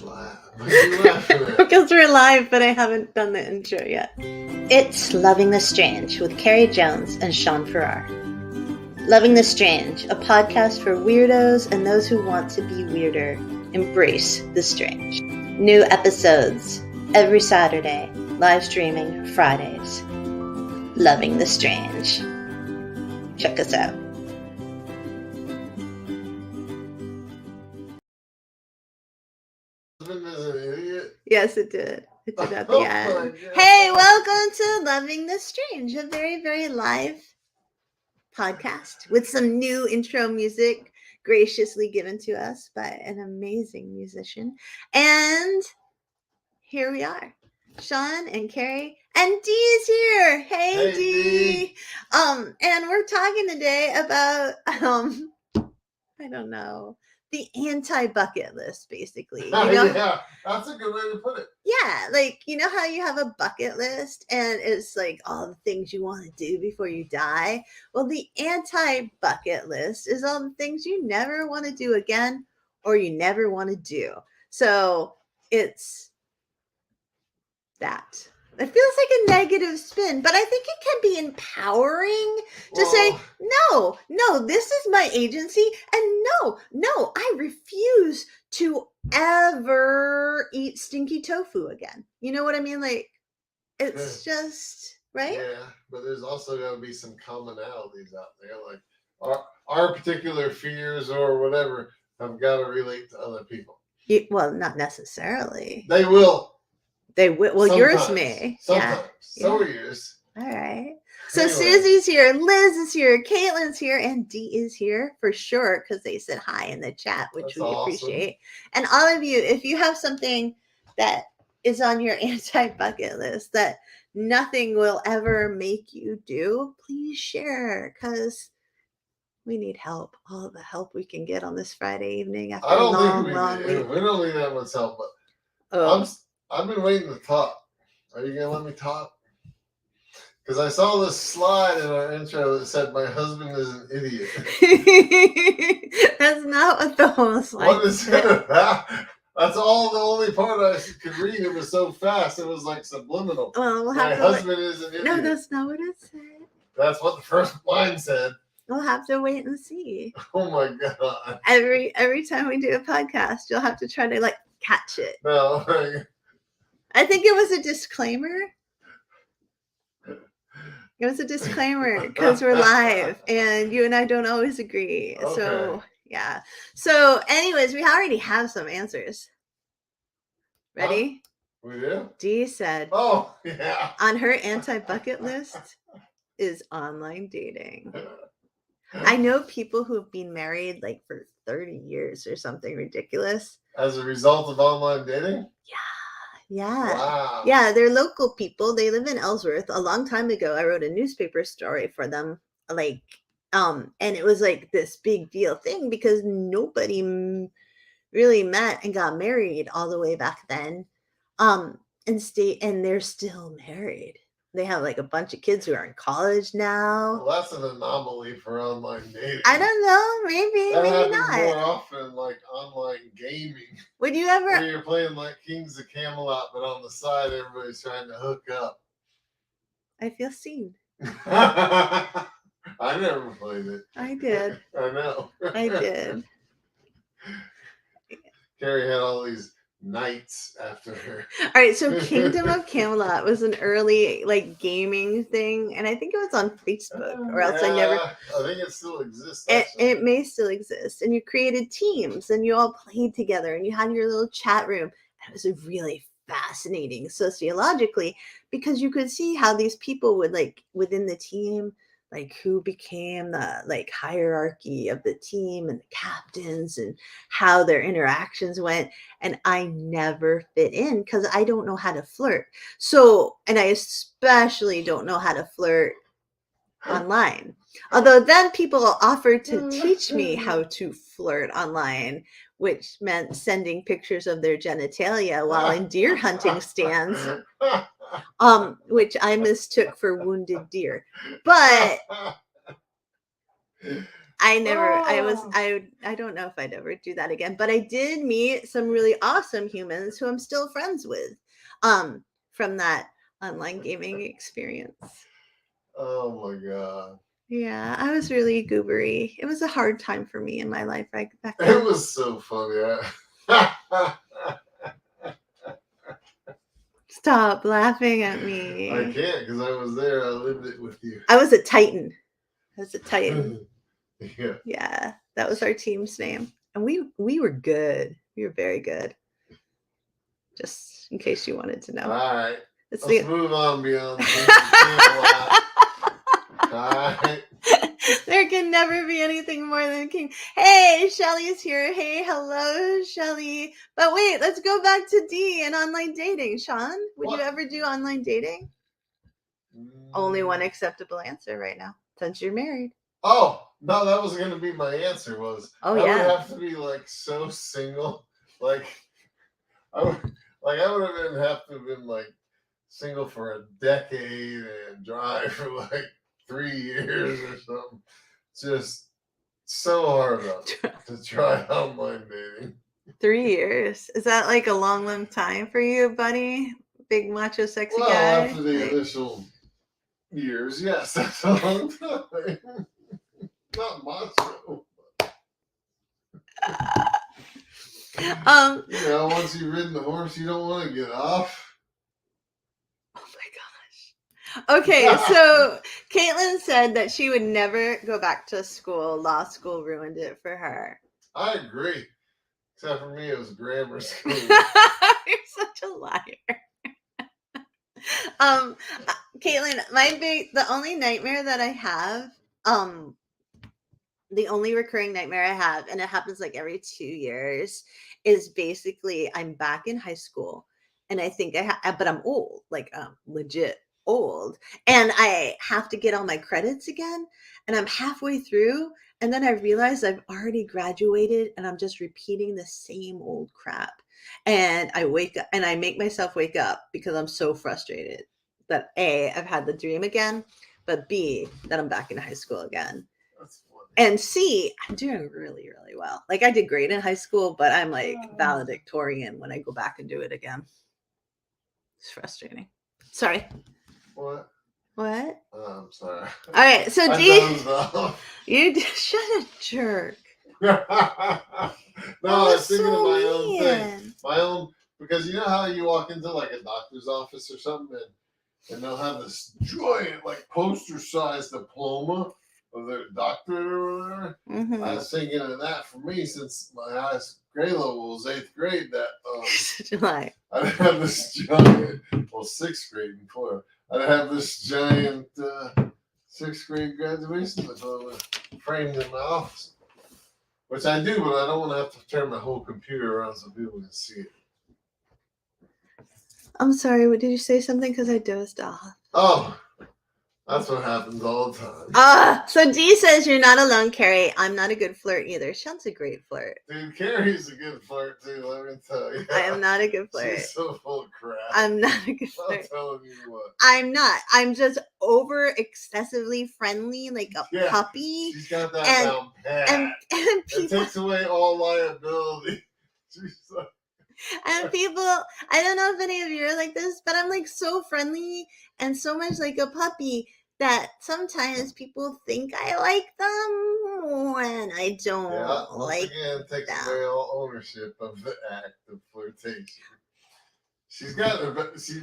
always laugh. What are you laughing at? Because we're live, but I haven't done the intro yet. It's Loving the Strange with Carrie Jones and Shaun. Loving the Strange, a podcast for weirdos and those who want to be weirder. Embrace the strange. New episodes every Saturday, live streaming Fridays. Loving the Strange. Check us out. Yes, it did. It did at the end. Hey, welcome to Loving the Strange, a very, very live podcast with some new intro music graciously given to us by an amazing musician. And here we are, Shaun and Carrie, and Dee is here. Hey Dee. And we're talking today about I don't know, the anti-bucket list, basically. Yeah, that's a good way to put it. Yeah, like, you know how you have a bucket list and it's like all the things you want to do before you die? Well, the anti-bucket list is all the things you never want to do again or you never want to do. So it's that. It feels like a negative spin, but I think it can be empowering to say, no, this is my agency. And no, I refuse to ever eat stinky tofu again. You know what I mean? Like, it's just, right? Yeah, but there's also going to be some commonalities out there. Like our particular fears or whatever have got to relate to other people. Well, not necessarily. They will. They will. Well, sometimes, yours may. Sometimes. Yeah. So are yours. All right. So anyway. Susie's here, Liz is here, Caitlin's here, and Dee is here for sure because they said hi in the chat, which That's we appreciate. awesome. And all of you, if you have something that is on your anti-bucket list that nothing will ever make you do, please share because we need help. All the help we can get on this Friday evening after a long week. We don't need that much help, but I've been waiting to talk. Are you going to let me talk? Because I saw this slide in our intro that said, my husband is an idiot. That's not what the whole slide What is it? That's all the only part I could read. It was so fast. It was like subliminal. Well, my husband is an idiot. No, that's not what it said. That's what the first line said. We'll have to wait and see. Oh my God. Every time we do a podcast, you'll have to try to like catch it. No. I think it was a disclaimer. It was a disclaimer because we're live and you and I don't always agree. Okay. So, yeah. So, anyways, we already have some answers. Ready? Huh? We do? Dee said, oh, yeah. On her anti-bucket list is online dating. I know people who have been married like for 30 years or something ridiculous. As a result of online dating? Yeah. Wow. Yeah, they're local people. They live in Ellsworth. A long time ago, I wrote a newspaper story for them. Like, and it was like this big deal thing because nobody really met and got married all the way back then. And they're still married. They have like a bunch of kids who are in college now. Well, that's an anomaly for online dating. I don't know. Maybe not. More often like online gaming. Would you ever? Where you're playing like Kings of Camelot, but on the side everybody's trying to hook up. I feel seen. I never played it. I did. I know. I did. Carrie had all these knights after her. All right, so Kingdom of Camelot was an early like gaming thing, and I think it was on Facebook, or else I think it still exists. It may still exist, and you created teams, and you all played together, and you had your little chat room. And it was really fascinating sociologically because you could see how these people would like within the team. Like who became the like hierarchy of the team and the captains and how their interactions went. And I never fit in because I don't know how to flirt. So, and I especially don't know how to flirt online. Although then people offered to teach me how to flirt online, which meant sending pictures of their genitalia while in deer hunting stands. Which I mistook for wounded deer. But I don't know if I'd ever do that again, but I did meet some really awesome humans who I'm still friends with from that online gaming experience. Oh my God. Yeah, I was really goobery. It was a hard time for me in my life back then. It was so funny. Stop laughing at I me. can't because I was there. I lived it with you. I was a Titan. Yeah. Yeah, that was our team's name. And we were good. We were very good. Just in case you wanted to know. All right. Let's move on beyond. All right. There can never be anything more than king. Hey, Shelly's here. Hey, hello, Shelly. But wait, let's go back to D and online dating. Shaun, would you ever do online dating? Only one acceptable answer right now, since you're married. Oh, no, that was going to be my answer. I would have to be like so single. Like I would have to have been like single for a decade and drive for like 3 years or something. Just so hard to try online dating. 3 years. Is that like a long time for you, buddy? Big macho sexy guy? Well, after the initial years, yes, that's a long time. Not macho. Once you've ridden the horse, you don't want to get off. Oh my gosh. Okay, so Caitlin said that she would never go back to school. Law school ruined it for her. I agree. Except for me, it was grammar school. You're such a liar. Caitlin, the only nightmare that I have, the only recurring nightmare I have, and it happens like every 2 years, is basically I'm back in high school, and I think but I'm old, like legit old, and I have to get all my credits again, and I'm halfway through, and then I realize I've already graduated, and I'm just repeating the same old crap. And I wake up and I make myself wake up because I'm so frustrated that A, I've had the dream again, but B, that I'm back in high school again. That's funny. And C, I'm doing really, really well. Like I did great in high school, but I'm like valedictorian when I go back and do it again. It's frustrating. Sorry. What? What? Oh, I'm sorry. All right, so D, shut a jerk. No, I was thinking of my own thing. My own, because you know how you walk into like a doctor's office or something and they'll have this giant like poster-sized diploma of their doctorate or whatever. Mm-hmm. I was thinking of that for me since my highest grade level was 8th grade. That I'd have this giant, 6th grade before. I'd have this giant 6th grade graduation diploma framed in my office. Which I do, but I don't want to have to turn my whole computer around so people can see it. I'm sorry, did you say something? Because I dozed off. Oh, that's what happens all the time. So D says you're not alone, Carrie. I'm not a good flirt either. Shaun's a great flirt. Dude, Carrie's a good flirt too, let me tell you. I am not a good flirt. She's so full of crap. I'm not a good flirt. I'm telling you what. I'm not. I'm just over excessively friendly, like a puppy. She's got that down pat. And people, it takes away all liability. She's like, and people, I don't know if any of you are like this, but I'm like so friendly and so much like a puppy that sometimes people think I like them when I don't like them. Once again, takes away all ownership of the act of flirtation. She's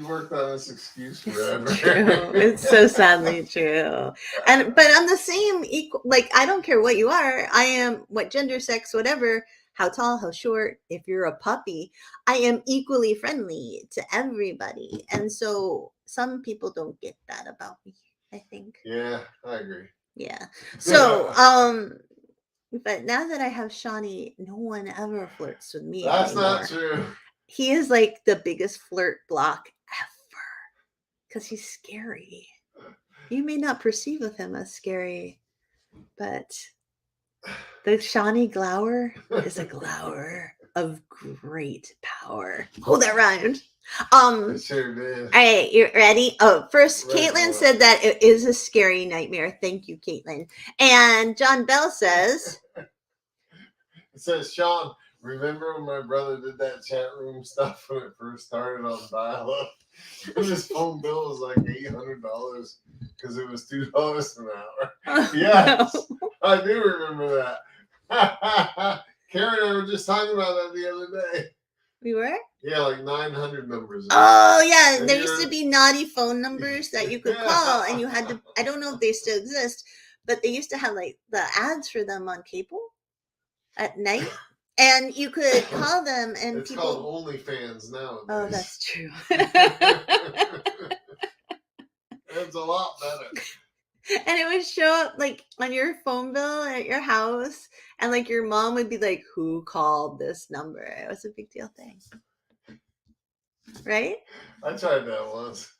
worked on this excuse forever. It's true. It's so sadly true. But I'm the same equal, like I don't care what you are. I am what gender, sex, whatever, how tall, how short. If you're a puppy, I am equally friendly to everybody. And so some people don't get that about me, I think. Yeah, I agree. Yeah. So, but now that I have Shawnee, no one ever flirts with me. That's anymore. Not true. He is like the biggest flirt block ever because he's scary. You may not perceive of him as scary, but the Shawnee glower is a glower of great power. Oh, that rhymed. It sure did. All right, you ready? Oh, first, Ready for Caitlin what? said that it is a scary nightmare. Thank you, Caitlin. And John Bell says, It says, Shaun, remember when my brother did that chat room stuff when it first started on dial-up? And his phone bill was like $800 because it was $2 an hour. oh, Yes, no. I do remember that. Carrie and I were just talking about that the other day. We were? Yeah, like 900 numbers. Oh, yeah. And There used to be naughty phone numbers that you could call, and you had to, I don't know if they still exist, but they used to have like the ads for them on cable at night. And you could call them, and it's people. called OnlyFans nowadays. Oh, that's true. It's a lot better. And it would show up like on your phone bill at your house, and like your mom would be like, "Who called this number?" It was a big deal thing, right? I tried that once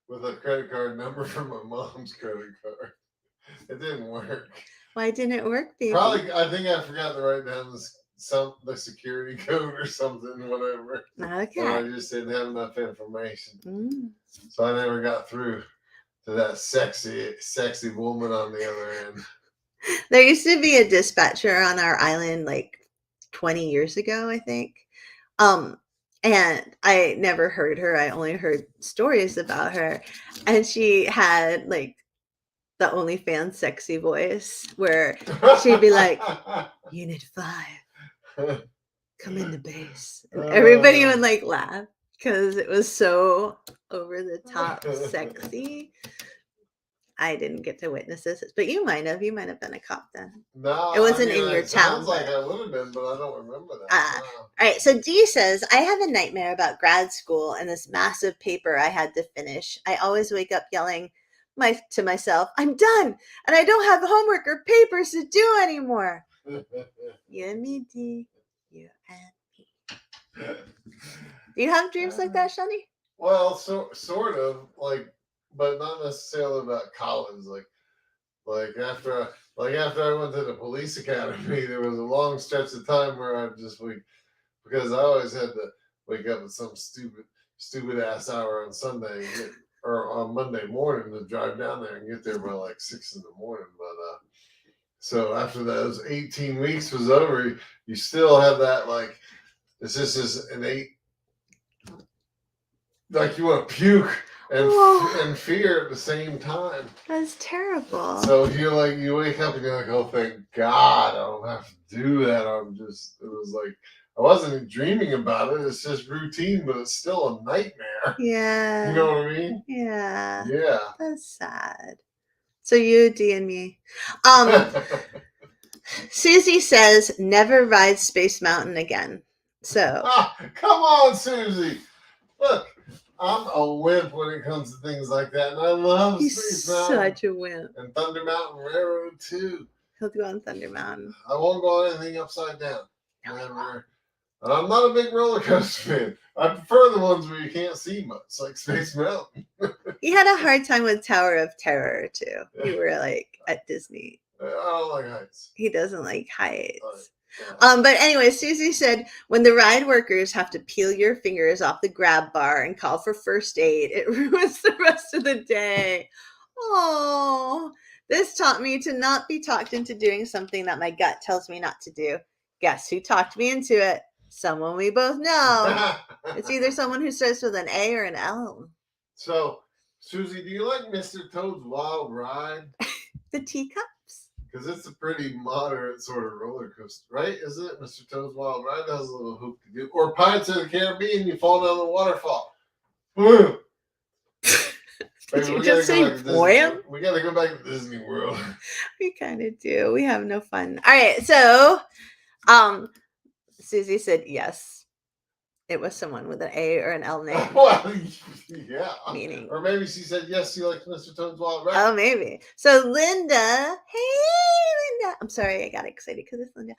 with a credit card number from my mom's credit card. It didn't work. Why didn't it work, baby? Probably, I think I forgot to write down the security code or something, whatever. Okay. Or I just didn't have enough information, so I never got through to that sexy woman on the other end. There used to be a dispatcher on our island like 20 years ago, I think. And I never heard her. I only heard stories about her. And she had like the OnlyFans sexy voice where she'd be like, Unit 5, come in the base. And everybody would like laugh because it was so over the top sexy. I didn't get to witness this, but you might have. You might have been a cop then. No, it wasn't in your town. Sounds like I would have been, but I don't remember that. All right. So Dee says, I have a nightmare about grad school and this massive paper I had to finish. I always wake up yelling to myself, I'm done, and I don't have homework or papers to do anymore. You and me, Dee. You and me. Do you have dreams like that, Shawnee? Well, sort of like, but not necessarily about college. Like after I went to the police academy, there was a long stretch of time where I just because I always had to wake up at some stupid ass hour on Sunday or on Monday morning to drive down there and get there by like 6 in the morning. But so after those 18 weeks was over, you still have that like it's just this innate like you want to puke and fear at the same time. That's terrible. So you wake up and you're like, oh, thank God I don't have to do that. It was like, I wasn't dreaming about it. It's just routine, but it's still a nightmare. Yeah. You know what I mean? Yeah. Yeah. That's sad. So you, Dee, and me. Susie says, never ride Space Mountain again. So. Come on, Susie. Look. I'm a wimp when it comes to things like that, and I love Space Mountain. Such a wimp. And Thunder Mountain Railroad too. He'll go on Thunder Mountain. I won't go on anything upside down. Never. And I'm not a big roller coaster fan. I prefer the ones where you can't see much, like Space Mountain. He had a hard time with Tower of Terror too. You were like at Disney. I don't like heights. He doesn't like heights. But anyway, Susie said, when the ride workers have to peel your fingers off the grab bar and call for first aid, it ruins the rest of the day. Oh, this taught me to not be talked into doing something that my gut tells me not to do. Guess who talked me into it? Someone we both know. It's either someone who starts with an A or an L. So, Susie, do you like Mr. Toad's Wild Ride? The teacups? Because it's a pretty moderate sort of roller coaster, right? Isn't it? Mr. Toad's Wild Ride has a little hoop to do. Or Pirates of the Caribbean, you fall down the waterfall. Boom! Did you just say poem? We got to go back to Disney World. We kind of do. We have no fun. All right. So, Susie said yes. It was someone with an A or an L name. Well, yeah. Meaning. Or maybe she said yes, she likes Mr. Toad's Wild Ride. Oh, maybe. So Linda, hey Linda. I'm sorry, I got excited because it's Linda.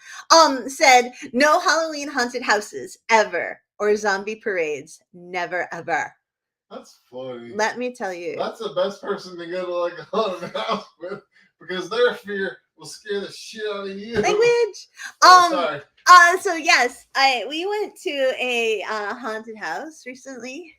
Said no Halloween haunted houses ever or zombie parades. Never ever. That's funny. Let me tell you. That's the best person to go to like a haunted house with because their fear will scare the shit out of you. Language. Sorry. So yes, we went to a haunted house recently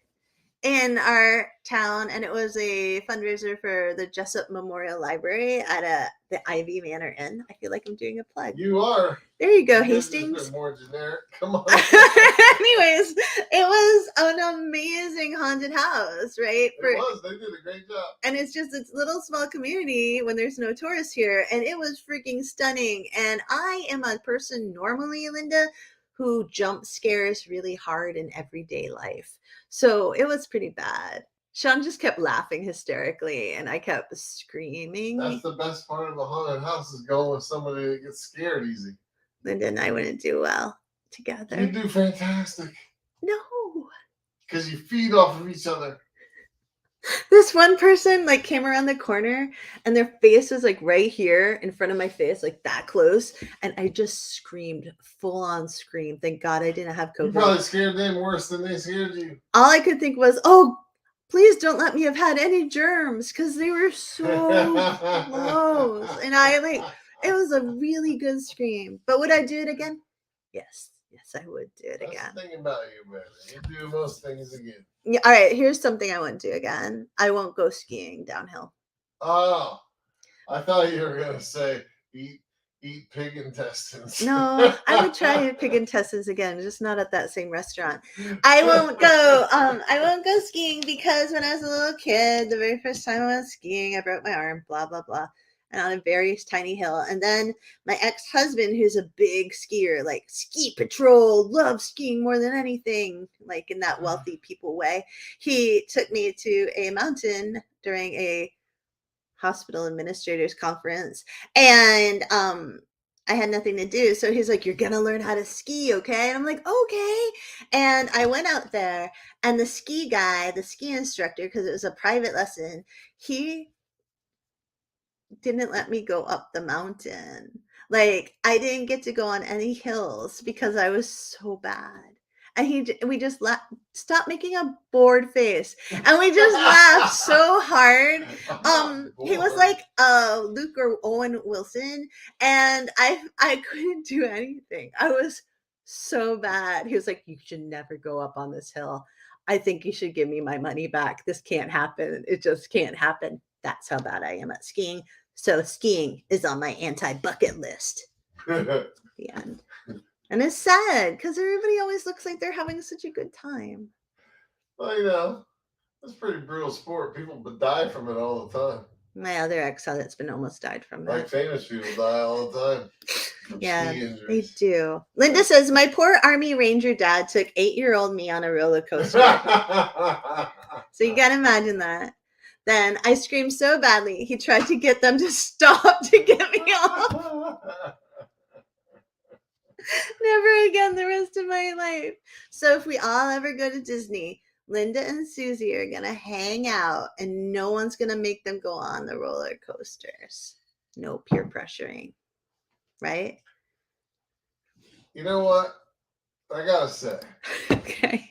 in our town, and it was a fundraiser for the Jessup Memorial Library at the Ivy Manor Inn. I feel like I'm doing a plug. You are. There you go, You Hastings. more generic. Come on. Anyways, it was an amazing haunted house, right? It was. They did a great job. And it's just this little small community when there's no tourists here, and it was freaking stunning. And I am a person normally, Linda, who jump scares really hard in everyday life. So it was pretty bad. Shaun just kept laughing hysterically, and I kept screaming. That's the best part of a haunted house, is going with somebody that gets scared easy. Linda and I wouldn't do well together. You do fantastic. No. Because you feed off of each other. This one person like came around the corner and their face was like right here in front of my face, like that close. And I just screamed, full on scream. Thank God I didn't have COVID. You probably scared them worse than they scared you. All I could think was, oh, please don't let me have had any germs, because they were so close. And it was a really good scream. But would I do it again? Yes. Yes, I would do it again. That's the thing about you, man. You do most things again. Yeah, all right, here's something I wouldn't do again. I won't go skiing downhill. Oh, I thought you were going to say eat pig intestines. No, I would try pig intestines again, just not at that same restaurant. I won't go skiing because when I was a little kid, the very first time I went skiing, I broke my arm, blah, blah, blah. And on a very tiny hill. And then my ex-husband, who's a big skier, like ski patrol, loves skiing more than anything, like in that wealthy people way. He took me to a mountain during a hospital administrators conference. And I had nothing to do. So he's like, you're going to learn how to ski, okay? And I'm like, okay. And I went out there, and the ski guy, the ski instructor, because it was a private lesson, he didn't let me go up the mountain. Like, I didn't get to go on any hills because I was so bad. And we just laughed, stop making a bored face. And we just laughed so hard. He was like Luke or Owen Wilson, and I couldn't do anything. I was so bad. He was like, you should never go up on this hill. I think you should give me my money back. This can't happen. It just can't happen. That's how bad I am at skiing. So skiing is on my anti-bucket list. The end. And it's sad because everybody always looks like they're having such a good time. Well, you know, it's a pretty brutal sport. People die from it all the time. My other ex-husband's almost died from it. Like famous people die all the time. Yeah, they do. Linda says, my poor Army Ranger dad took 8-year-old me on a roller coaster. So you gotta imagine that. Then I screamed so badly, he tried to get them to stop to get me off. Never again the rest of my life. So if we all ever go to Disney, Linda and Susie are going to hang out, and no one's going to make them go on the roller coasters. No peer pressuring. Right? You know what? I got to say. Okay.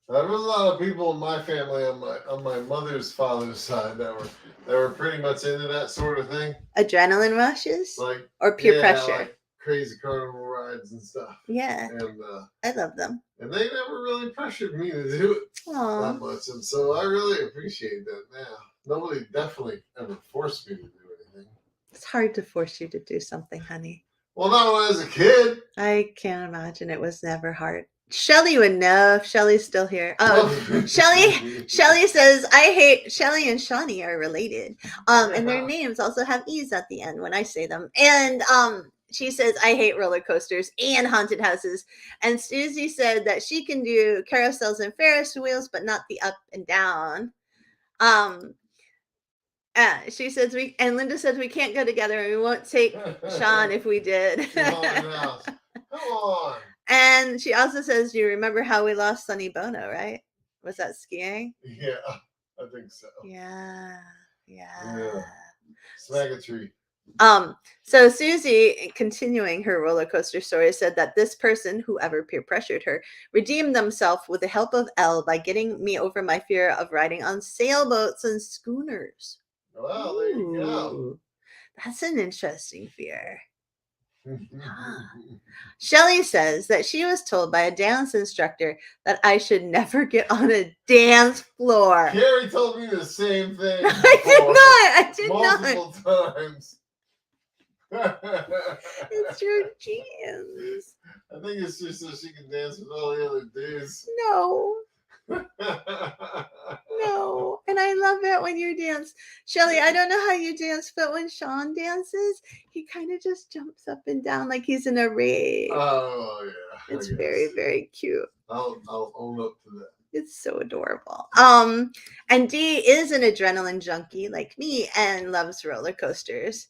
There was a lot of people in my family on my mother's father's side that were pretty much into that sort of thing. Adrenaline rushes? Like, or peer pressure? Like crazy carnival rides and stuff. Yeah. And I love them. And they never really pressured me to do it that much. And so I really appreciate that now. Nobody definitely ever forced me to do anything. It's hard to force you to do something, honey. Well, not when I was a kid. I can't imagine. It was never hard. Shelly would know if Shelly's still here. Shelly says, Shelly and Shawnee are related. And their names also have E's at the end when I say them. And she says, I hate roller coasters and haunted houses. And Susie said that she can do carousels and Ferris wheels, but not the up and down. She says and Linda says we can't go together, and we won't take Shaun if we did. Come on. And she also says, you remember how we lost Sonny Bono, right? Was that skiing? Yeah, I think so. Yeah. Smack a tree. So Susie, continuing her roller coaster story, said that this person, whoever peer pressured her, redeemed themselves with the help of Elle by getting me over my fear of riding on sailboats and schooners. Well, there you go. That's an interesting fear. Shelley says that she was told by a dance instructor that I should never get on a dance floor. Carrie told me the same thing. I did not. Multiple times. It's your jeans. I think it's just so she can dance with all the other dudes. No. No. And I love it when you dance. Shelley, I don't know how you dance, but when Shaun dances, he kind of just jumps up and down like he's in a rave. Oh, yeah. It's very, very cute. I'll own up to that. It's so adorable. And Dee is an adrenaline junkie like me and loves roller coasters.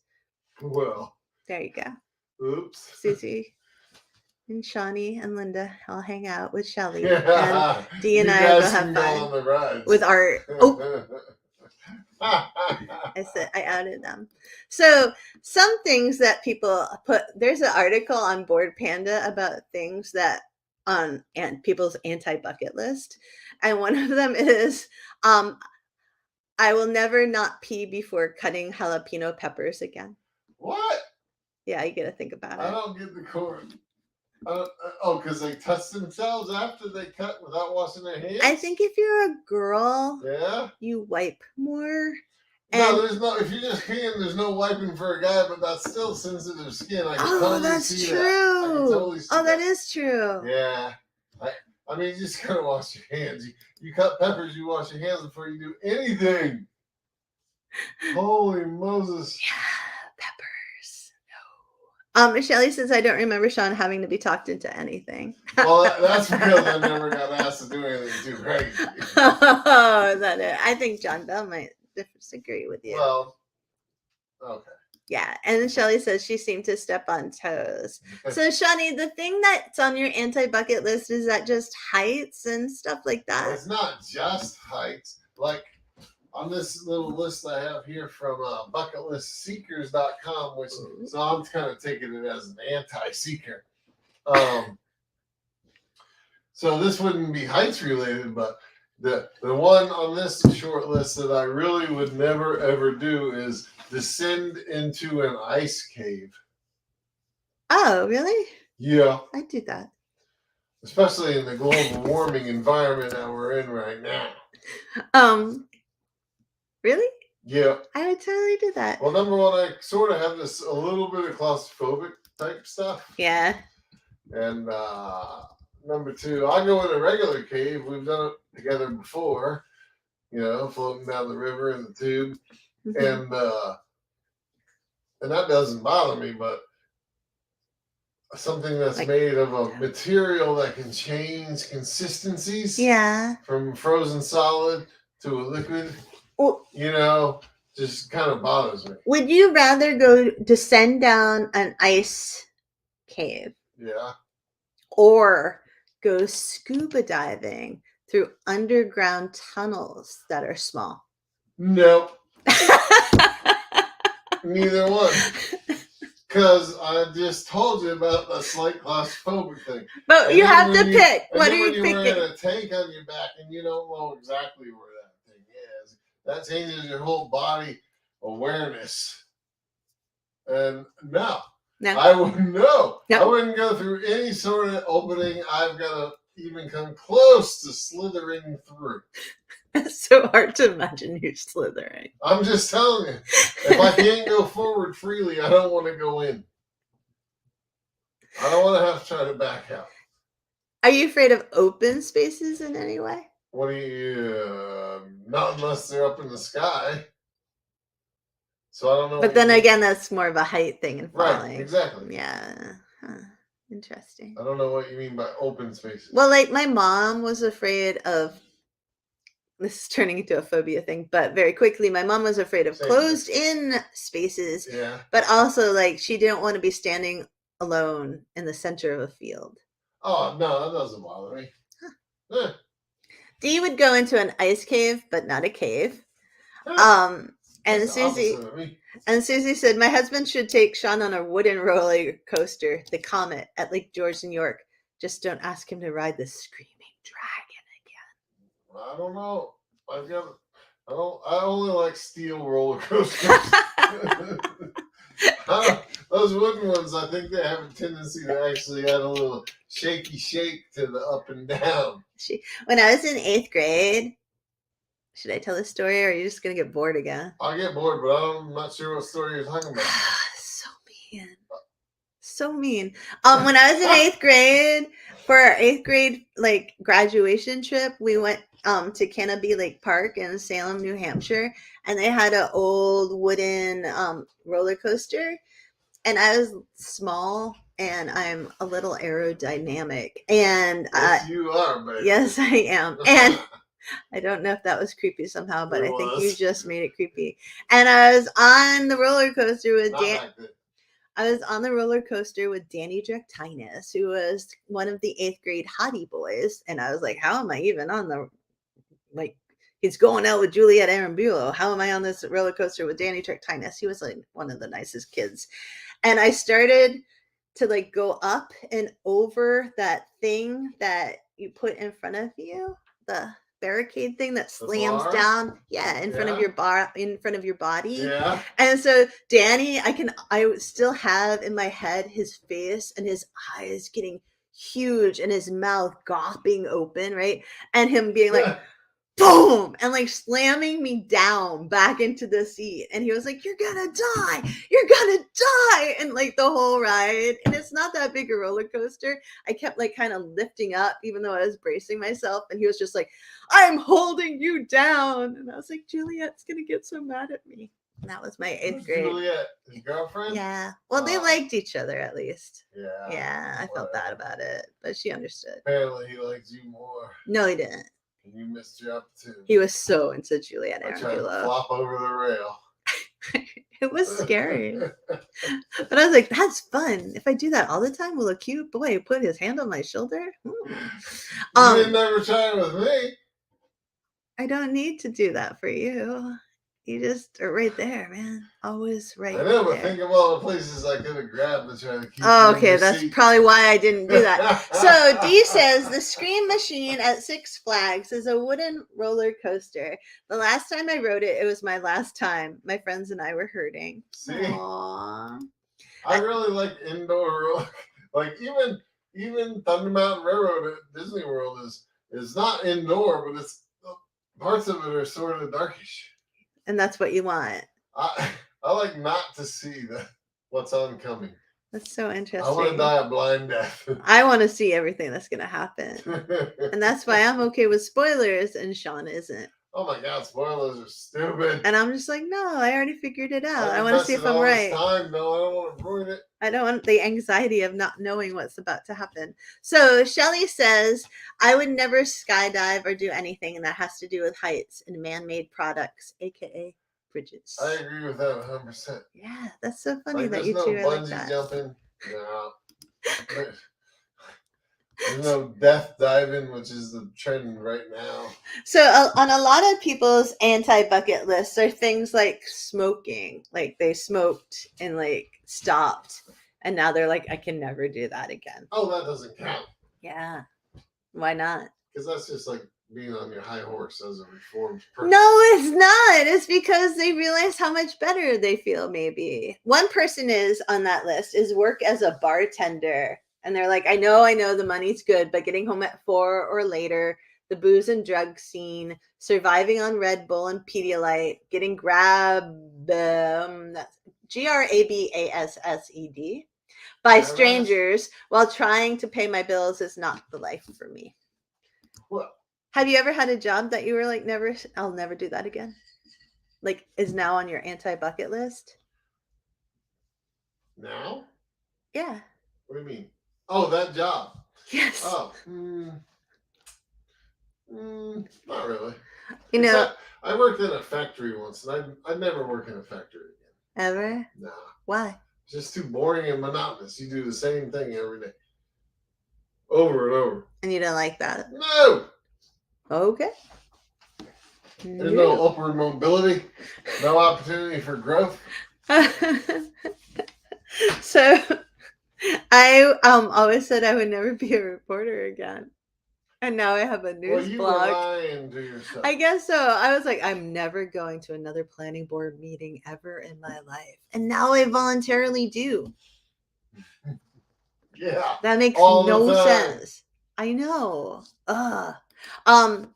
Well. There you go. Oops. Susie and Shawnee and Linda all hang out with Shelley. Yeah. And Dee and I will have fun with Art. Oh. I said I added them. So some things that people put, there's an article on Bored Panda about things that on and people's anti-bucket list. And one of them is I will never not pee before cutting jalapeno peppers again. What? Yeah, you got to think about it. I don't get the chord. Because they touch themselves after they cut without washing their hands? I think if you're a girl, yeah, you wipe more. No, there's no. If you just peeing, there's no wiping for a guy, but that's still sensitive skin. I can totally see true. that. I can totally see that is true. Yeah. I mean, you just gotta wash your hands. You cut peppers, you wash your hands before you do anything. Holy Moses. Yeah, peppers. No. Shelley says, I don't remember Shaun having to be talked into anything. Well, that's because I never got asked to do anything too crazy. Oh, is that it? I think John Bell might disagree with you. Well, okay. Yeah, and Shelley says she seemed to step on toes. So, Shawnee, the thing that's on your anti-bucket list, is that just heights and stuff like that? It's not just heights. Like, on this little list I have here from bucketlistseekers.com, which so I'm kind of taking it as an anti-seeker. So this wouldn't be heights related, but the one on this short list that I really would never ever do is descend into an ice cave. Oh, really? Yeah. I do that. Especially in the global warming environment that we're in right now. Really? Yeah. I would totally do that. Well, number one, I sort of have this a little bit of claustrophobic type stuff. Yeah. And number two, I go in a regular cave. We've done it together before, floating down the river in the tube. Mm-hmm. And that doesn't bother me, but something that's made of a material that can change consistencies. Yeah. From frozen solid to a liquid. Just kind of bothers me. Would you rather go descend down an ice cave? Yeah. Or go scuba diving through underground tunnels that are small? Nope. Neither one. Because I just told you about the slight claustrophobic thing. But you have to pick. What are you picking? When you're wearing a tank on your back and you don't know exactly where that thing is, that changes your whole body awareness. And no. I wouldn't know. I wouldn't go through any sort of opening I've got to even come close to slithering through. It's so hard to imagine you slithering. I'm just telling you. If I can't go forward freely, I don't want to go in. I don't want to have to try to back out. Are you afraid of open spaces in any way? What do you... not unless they're up in the sky. So I don't know. But then again, that's more of a height thing and falling. Right, exactly. Yeah. Huh. Interesting. I don't know what you mean by open spaces. Well, like my mom was afraid of... This is turning into a phobia thing, but very quickly, my mom was afraid of closed-in spaces. Yeah. But also, she didn't want to be standing alone in the center of a field. Oh, no, that doesn't bother me. Huh. Dee would go into an ice cave, but not a cave. And Susie said, my husband should take Shaun on a wooden roller coaster, the Comet, at Lake George, New York. Just don't ask him to ride the Screaming Dragon again. I don't know. I only like steel roller coasters. Those wooden ones, I think they have a tendency to actually add a little shaky shake to the up and down. When I was in 8th grade, should I tell the story or are you just going to get bored again? I'll get bored, but I'm not sure what story you're talking about. So mean. So mean. When I was in 8th grade, for our 8th grade like graduation trip, we went to Canobie Lake Park in Salem, New Hampshire, and they had an old wooden roller coaster. And I was small and I'm a little aerodynamic. And yes, you are, baby. Yes, I am. And I don't know if that was creepy somehow, but I think you just made it creepy. And I was on the roller coaster with Danny Drektinus, who was one of the 8th grade hottie boys. And I was like, how am I even on the, like, he's going out with Juliet Arambulo. How am I on this roller coaster with Danny Drektinus? He was like one of the nicest kids. And I started to like go up and over that thing that you put in front of you, the barricade thing that slams down in front of your body. Yeah. And so Danny, I still have in my head his face and his eyes getting huge and his mouth gawping open, right? And him being like boom, and like slamming me down back into the seat. And he was like, you're gonna die, and like the whole ride. And it's not that big a roller coaster. I kept like kind of lifting up even though I was bracing myself, and he was just like, I'm holding you down. And I was like, Juliet's gonna get so mad at me. And that was my 8th grade. Juliet, his girlfriend? Yeah. Well, they liked each other at least. Yeah. Yeah, I felt bad about it, but she understood. Apparently he liked you more. No, he didn't. And you missed your opportunity. He was so into Juliet I tried to flop over the rail. It was scary. But I was like, that's fun. If I do that all the time, will a cute boy put his hand on my shoulder? You didn't never try it with me. I don't need to do that for you. You just are right there, man. Always right there. I know, but think of all the places I could have grabbed to try to keep okay, that's seat. Probably why I didn't do that. So Dee says the Scream Machine at Six Flags is a wooden roller coaster. The last time I rode it, it was my last time. My friends and I were hurting. See? Aww. I really like indoor roller. Like even Thunder Mountain Railroad at Disney World is not indoor, but it's parts of it are sort of darkish. And that's what you want. I like not to see what's oncoming. That's so interesting. I want to die a blind death. I want to see everything that's going to happen. And that's why I'm okay with spoilers and Shaun isn't. Oh my God, spoilers are stupid. And I'm just like, no, I already figured it out. I want to see if I'm right. No, I don't want to ruin it. I don't want the anxiety of not knowing what's about to happen. So Shelly says, I would never skydive or do anything that has to do with heights and man-made products, aka bridges. I agree with that 100%. Yeah, that's so funny that you two are like that. Jumping. No. There's no death diving, which is the trend right now. So on a lot of people's anti-bucket lists are things like smoking. Like they smoked and like stopped. And now they're like, I can never do that again. Oh, that doesn't count. Yeah. Why not? Because that's just like being on your high horse as a reformed person. No, it's not. It's because they realize how much better they feel, maybe. One person is on that list is work as a bartender. And they're like, I know the money's good, but getting home at 4 or later, the booze and drug scene, surviving on Red Bull and Pedialyte, getting grabbed, GRABASSED, by strangers while trying to pay my bills is not the life for me. Well, have you ever had a job that you were like, I'll never do that again? Like, is now on your anti-bucket list? Now? Yeah. What do you mean? Oh, that job. Yes. Oh. Not really. You know, I worked in a factory once, and I'd never work in a factory again. Ever? Nah. Why? It's just too boring and monotonous. You do the same thing every day. Over and over. And you don't like that? No! Okay. There's no upward mobility. No opportunity for growth. So I always said I would never be a reporter again. And now I have a Well, news you were blog. lying to yourself. I guess so. I was like, I'm never going to another planning board meeting ever in my life. And now I voluntarily do. Yeah. That makes All the no time. sense. I know. Ugh. Um,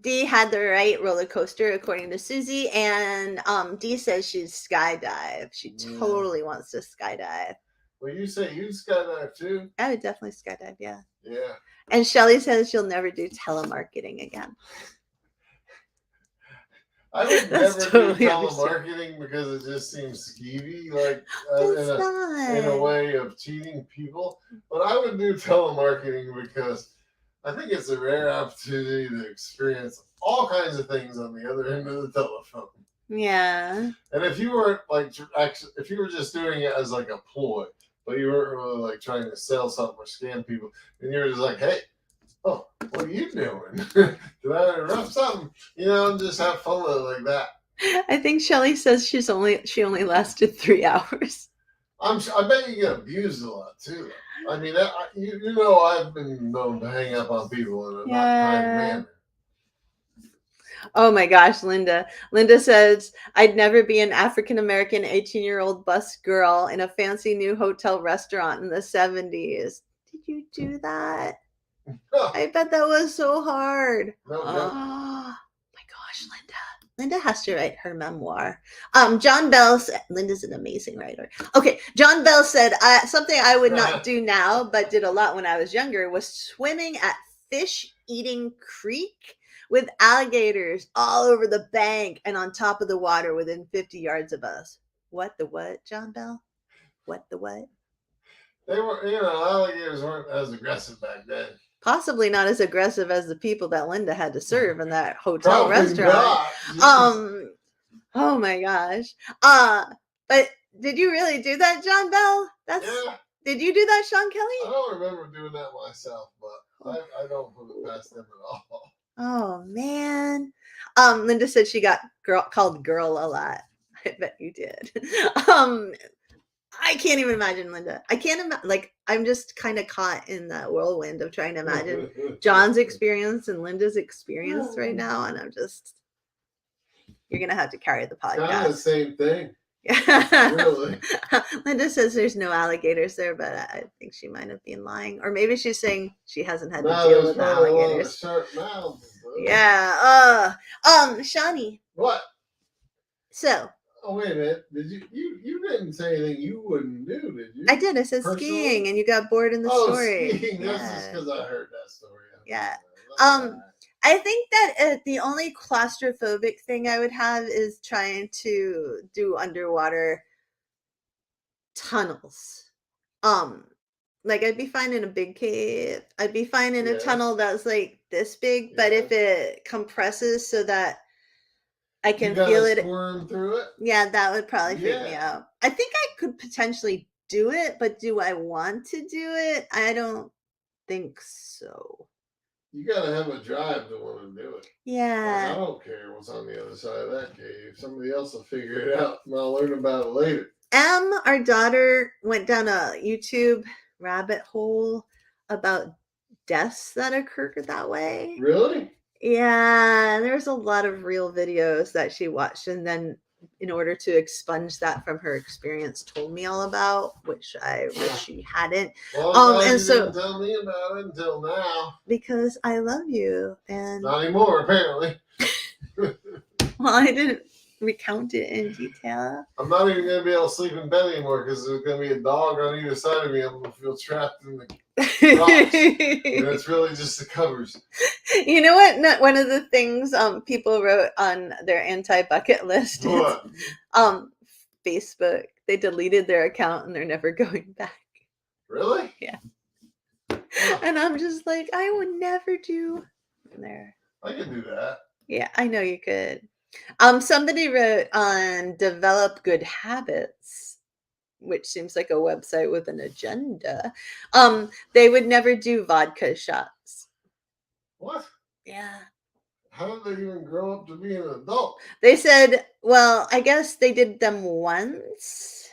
Dee had the right roller coaster according to Susie, and Dee says she's skydive. She Yeah. totally wants to skydive. Well, you say you skydive too? I would definitely skydive, yeah. Yeah. And Shelly says she'll never do telemarketing again. I would That's never totally do understandable. telemarketing because it just seems skeevy, like It's in a not. way of cheating people. But I would do telemarketing because I think it's a rare opportunity to experience all kinds of things on the other end of the telephone. Yeah. And if you weren't like actually, if you were just doing it as like a ploy, but you weren't really like trying to sell something or scam people, and you were just like, hey, oh, what are you doing? Did I interrupt something? You know, just have fun with it like that. I think Shelly says she only lasted 3 hours. I bet you get abused a lot too. I mean, you know, I've been known to hang up on people in a not kind manner. Oh my gosh, Linda. Linda says, I'd never be an African American 18-year-old bus girl in a fancy new hotel restaurant in the 70s. Did you do that? I bet that was so hard. No, oh my gosh, Linda. Linda has to write her memoir. John Bell said, Linda's an amazing writer. Okay, John Bell said, something I would not do now, but did a lot when I was younger, was swimming at Fish Eating Creek with alligators all over the bank and on top of the water within 50 yards of us. What the what, John Bell? What the what? They were, you know, alligators weren't as aggressive back then. Possibly not as aggressive as the people that Linda had to serve in that hotel Probably restaurant. Not. Oh my gosh. But did you really do that, John Bell? Yeah. Did you do that, Sean Kelly? I don't remember doing that myself, but I don't put it past them at all. Oh man. Linda said she got called girl a lot. I bet you did. I can't even imagine, Linda. I can't imagine. Like, I'm just kind of caught in the whirlwind of trying to imagine John's experience and Linda's experience right now, and I'm just. You're gonna have to carry the podcast. Kind of the same thing. Really. Linda says there's no alligators there, but I think she might have been lying, or maybe she's saying she hasn't had to deal with alligators. Sharp mouths. Yeah. Shawnee. What? So. Oh, wait a minute. Did you didn't say anything you wouldn't do, did you? I did. I said skiing, and you got bored in the story. Skiing. That's just because I heard that story. Yeah. I think that the only claustrophobic thing I would have is trying to do underwater tunnels. Like I'd be fine in a big cave. I'd be fine in a tunnel that's like this big, but if it compresses so that I can feel it squirm through it. Yeah, that would probably freak me out. I think I could potentially do it, but do I want to do it? I don't think so. You gotta have a drive to want to do it. Yeah. Like, I don't care what's on the other side of that cave. Somebody else will figure it out, and I'll learn about it later. Our daughter, went down a YouTube rabbit hole about deaths that occur that way. Really? Yeah, there's a lot of real videos that she watched, and then in order to expunge that from her experience, told me all about, which I wish she hadn't. Well, and so didn't tell me about it until now. Because I love you, and not anymore, apparently. Well, I didn't recount it in detail. I'm not even going to be able to sleep in bed anymore because there's going to be a dog on either side of me. I'm going to feel trapped in the rocks. And it's really just the covers. You know what? One of the things people wrote on their anti-bucket list is Facebook. They deleted their account and they're never going back. Really? Yeah. And I'm just like, I would never do there. I could do that. Yeah, I know you could. Somebody wrote on Develop Good Habits, which seems like a website with an agenda. They would never do vodka shots. What? Yeah. How did they even grow up to be an adult? They said, well, I guess they did them once.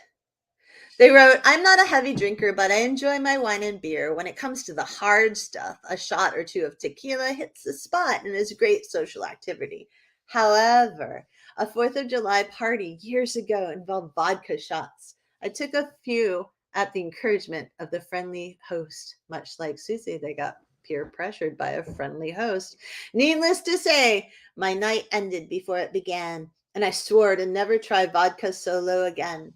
They wrote, I'm not a heavy drinker, but I enjoy my wine and beer. When it comes to the hard stuff, a shot or two of tequila hits the spot and is a great social activity. However, a 4th of July party years ago involved vodka shots. I took a few at the encouragement of the friendly host. Much like Susie, they got peer pressured by a friendly host. Needless to say, my night ended before it began, and I swore to never try vodka solo again.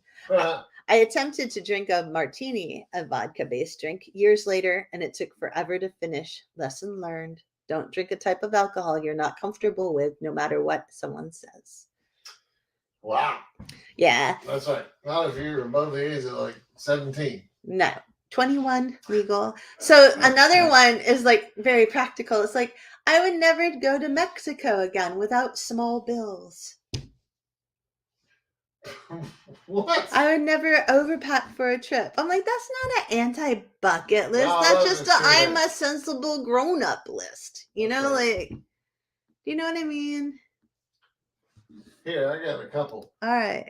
I attempted to drink a martini, a vodka-based drink, years later, and it took forever to finish. Lesson learned. Don't drink a type of alcohol you're not comfortable with, no matter what someone says. Wow. Yeah. That's right. Not if you're above the age of like 17. No. 21 legal. So another one is like very practical. It's like, I would never go to Mexico again without small bills. What? I would never overpack for a trip. I'm like, that's not an anti-bucket list. No, That's just a I'm I'm a sensible grown-up list. You know, like, do you know what I mean? Here, I got a couple. All right.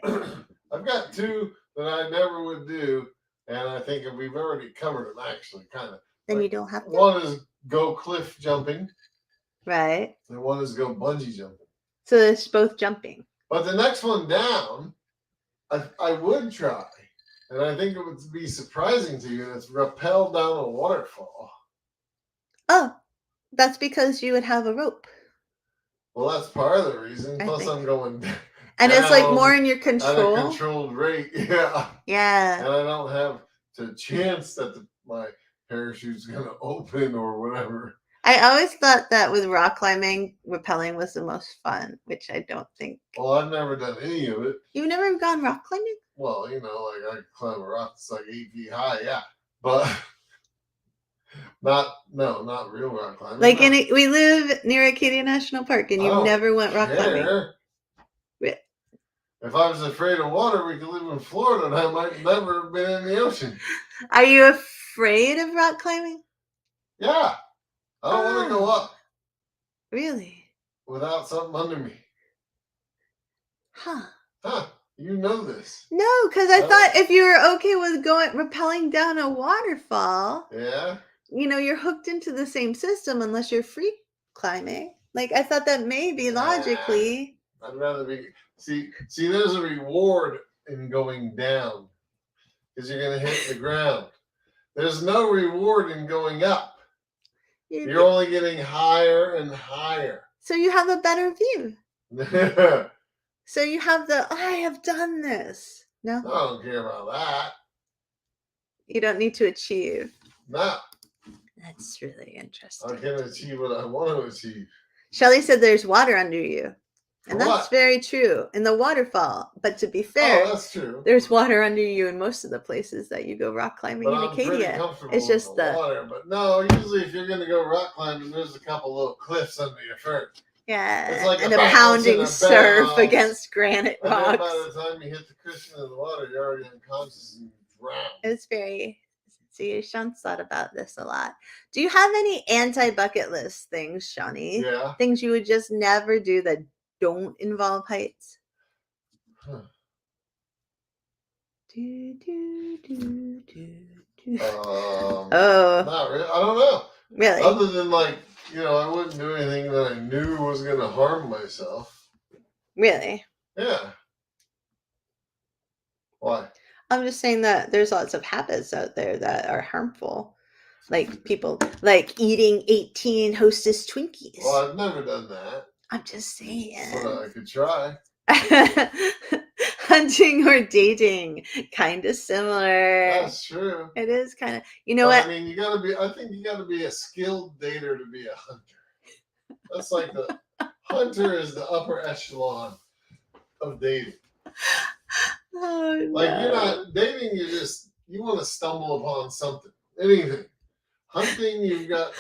I've got two that I never would do, and I think we've already covered them actually, kind of. Then you don't have to. One is go cliff jumping. Right. And one is go bungee jumping. So it's both jumping. But the next one down, I would try, and I think it would be surprising to you, and it's rappel down a waterfall. Oh, that's because you would have a rope. Well, that's part of the reason. Plus, I'm going down. And it's like more in your control. At a controlled rate, yeah. Yeah. And I don't have the chance that my parachute's going to open or whatever. I always thought that with rock climbing, rappelling was the most fun, which I don't think. Well, I've never done any of it. You've never gone rock climbing? Well, you know, like I could climb a rock that's like 8 feet high, yeah. But not real rock climbing. Like we live near Acadia National Park, and you never went rock climbing. If I was afraid of water, we could live in Florida, and I might never have been in the ocean. Are you afraid of rock climbing? Yeah. I don't want to go up. Really? Without something under me. Huh. You know this. No, because I thought if you were okay with rappelling down a waterfall. Yeah. You know, you're hooked into the same system unless you're free climbing. Like, I thought that maybe logically. I'd rather be. See, there's a reward in going down because you're going to hit the ground. There's no reward in going up. You're only getting higher and higher. So you have a better view. So you have I have done this. No? I don't care about that. You don't need to achieve. No. That's really interesting. I can achieve what I want to achieve. Shelley said there's water under you. And that's very true in the waterfall. But to be fair, that's true. There's water under you in most of the places that you go rock climbing in Acadia. It's just the water. But no, usually if you're going to go rock climbing, there's a couple little cliffs under you first. Yeah, it's like and a pounding surf against granite rocks. And then by the time you hit the cushion of the water, you're already unconscious and drowned. It's very. See, Shaun's thought about this a lot. Do you have any anti-bucket list things, Shawnee? Yeah. Things you would just never do that don't involve heights? Huh. Oh. Not really. I don't know. Really? Other than I wouldn't do anything that I knew was going to harm myself. Really? Yeah. Why? I'm just saying that there's lots of habits out there that are harmful. Like people like eating 18 Hostess Twinkies. Well, I've never done that. I'm just saying. But I could try. Hunting or dating, kind of similar. That's true. It is kind of. You know what? I mean, I think you got to be a skilled dater to be a hunter. That's like the hunter is the upper echelon of dating. Oh, no. Like you're not dating, you want to stumble upon something, anything. Hunting, you've got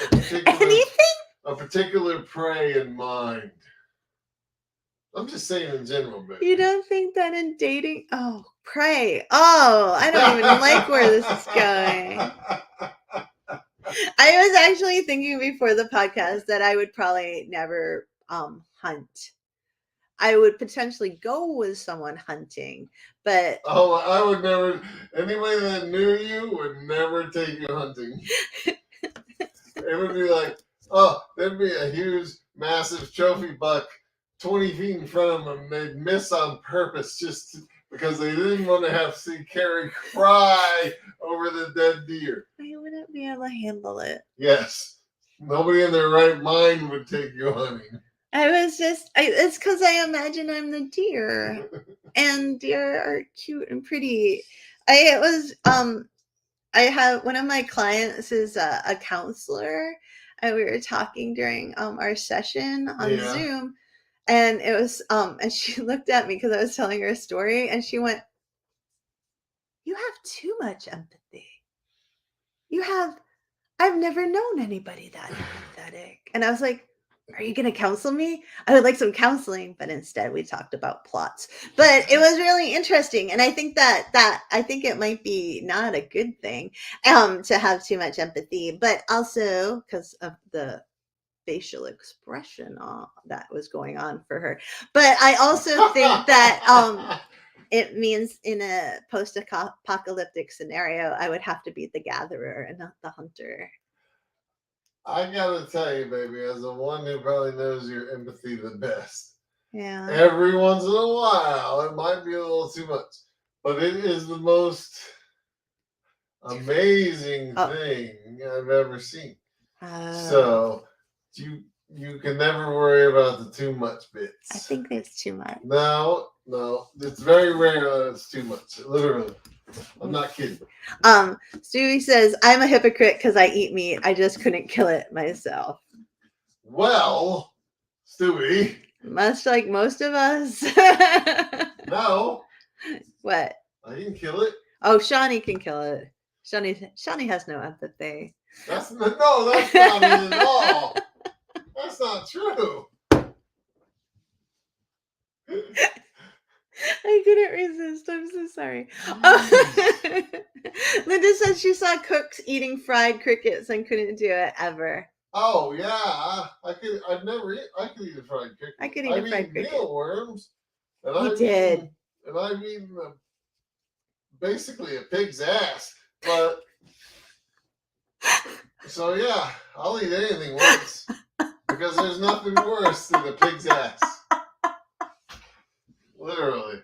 a particular prey in mind. I'm just saying in general, baby. You don't think that in dating? Oh, prey. Oh, I don't even like where this is going. I was actually thinking before the podcast that I would probably never hunt. I would potentially go with someone hunting, but Oh, I would never. Anybody that knew you would never take you hunting. It would be like, oh, there'd be a huge, massive trophy buck 20 feet in front of them, and they'd miss on purpose because they didn't want to have to see Carrie cry over the dead deer. I wouldn't be able to handle it. Yes. Nobody in their right mind would take you hunting. It's because I imagine I'm the deer, and deer are cute and pretty. I have one of my clients is a counselor, and we were talking during our session on Zoom, and it was and she looked at me because I was telling her a story, and she went, "You have too much empathy. I've never known anybody that empathetic." And I was like, "Are you going to counsel me? I would like some counseling." But instead we talked about plots. But it was really interesting. And I think I think it might be not a good thing to have too much empathy, but also because of the facial expression that was going on for her. But I also think that it means in a post-apocalyptic scenario, I would have to be the gatherer and not the hunter. I gotta tell you, baby, as the one who probably knows your empathy the best. Yeah. Every once in a while, it might be a little too much, but it is the most amazing thing I've ever seen. So you can never worry about the too much bits. I think there's too much. No, it's very rare that it's too much. Literally. I'm not kidding. Stewie says, I'm a hypocrite because I eat meat. I just couldn't kill it myself. Well, Stewie. Much like most of us. No. What? I didn't kill it. Oh, Shawnee can kill it. Shawnee has no empathy. That's not it at all. That's not true. I couldn't resist. I'm so sorry. Linda says she saw cooks eating fried crickets and couldn't do it ever. Oh yeah, I could eat a fried cricket. I could eat a fried cricket. Mealworms. And I've eaten basically a pig's ass. But so yeah, I'll eat anything once because there's nothing worse than a pig's ass. Literally.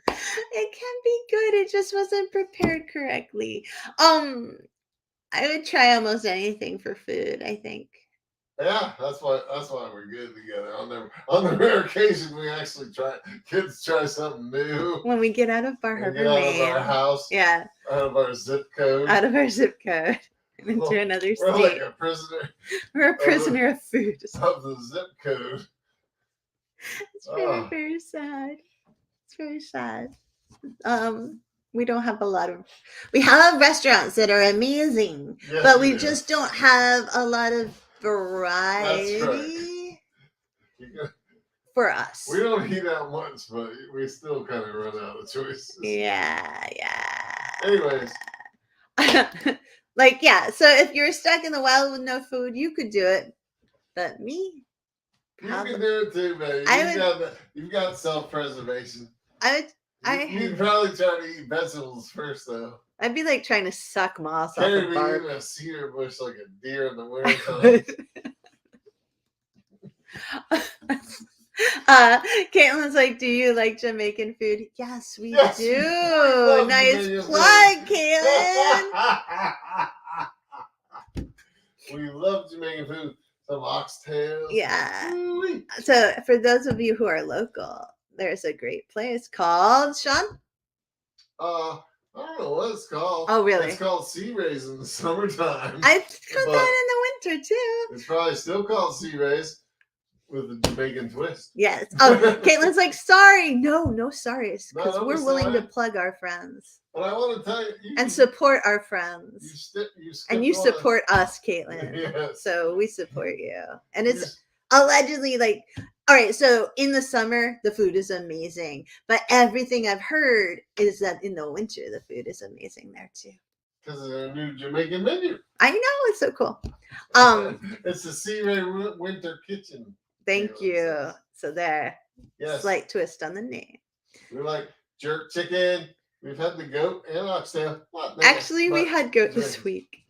It can be good. It just wasn't prepared correctly. I would try almost anything for food, I think. Yeah, that's why we're good together. On the rare occasion we actually try something new. When we get out of Bar Harbor, Maine. Out of our house. Yeah. Out of our zip code. Out of our zip code. And into another state. We're like a prisoner. We're a prisoner of food. Of the zip code. It's very, very sad. It's very sad. We don't have we have restaurants that are amazing, yes, but we just don't have a lot of variety for us. We don't eat out much, but we still kind of run out of choices. Yeah. Anyways. So if you're stuck in the wild with no food, you could do it. But me? You can do it too, baby. You've got self-preservation. You'd probably try to eat vegetables first, though. I'd be like trying to suck moss Carrie off a bark. Eating a cedar bush like a deer in the winter time. Caitlin's like, do you like Jamaican food? Yes, we do. Nice plug, Caitlin. We love Jamaican food. Some oxtails. Yeah. So for those of you who are local, there's a great place called Shaun. I don't know what it's called. Oh, really? It's called Sea Rays in the summertime. I've got that in the winter too. It's probably still called Sea Rays with a Jamaican twist. Yes. Oh, Caitlin's like, sorry. No, sorry. Because we're willing to plug our friends. But I want to tell you. And support our friends. You support us, Caitlin. Yes. So we support you. And it's allegedly like, all right, so in the summer, the food is amazing. But everything I've heard is that in the winter, the food is amazing there too. Because of their new Jamaican menu. I know, it's so cool. It's the Sea Ray Winter Kitchen. Thank you. So there. Yes. Slight twist on the name. We're like jerk chicken. We've had the goat and oxtail. Actually, we had goat this week.